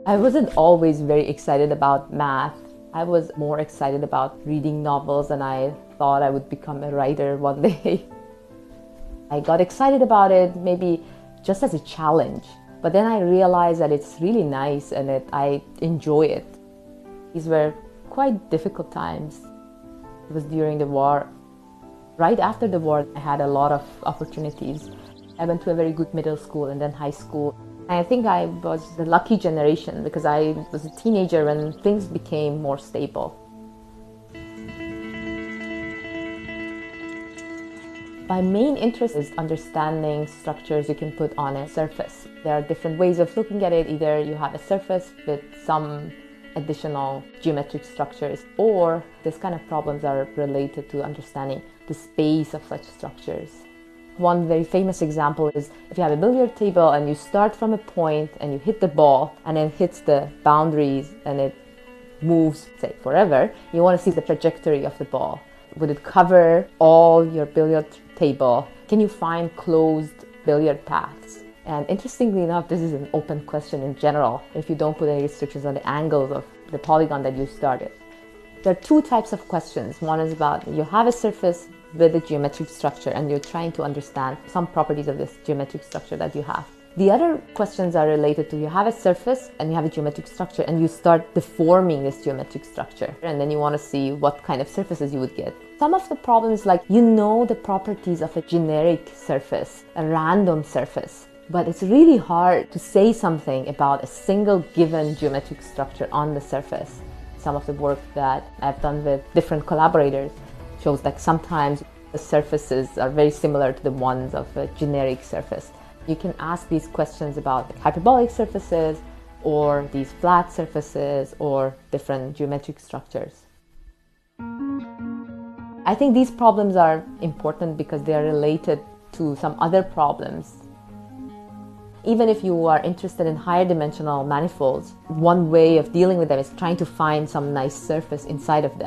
I wasn't always very excited about math. I was more excited about reading novels, and I thought I would become a writer one day. I got excited about it maybe just as a challenge, but then I realized that it's really nice and I enjoy it. These were quite difficult times. It was during the war. Right after the war, I had a lot of opportunities. I went to a very good middle school and then high school. I think I was the lucky generation because I was a teenager when things became more stable. My main interest is understanding structures you can put on a surface. There are different ways of looking at it. Either you have a surface with some additional geometric structures, or this kind of problems are related to understanding the space of such structures. One very famous example is if you have a billiard table and you start from a point and you hit the ball and it hits the boundaries and it moves, say, forever, you want to see the trajectory of the ball. Would it cover all your billiard table? Can you find closed billiard paths? And interestingly enough, this is an open question in general if you don't put any restrictions on the angles of the polygon that you started. There are two types of questions. One is about you have a surface with a geometric structure and you're trying to understand some properties of this geometric structure that you have. The other questions are related to you have a surface and you have a geometric structure and you start deforming this geometric structure, and then you want to see what kind of surfaces you would get. Some of the problems, like you know the properties of a generic surface, a random surface, but it's really hard to say something about a single given geometric structure on the surface. Some of the work that I've done with different collaborators shows that sometimes the surfaces are very similar to the ones of a generic surface. You can ask these questions about hyperbolic surfaces or these flat surfaces or different geometric structures. I think these problems are important because they are related to some other problems. Even if you are interested in higher dimensional manifolds, one way of dealing with them is trying to find some nice surface inside of them.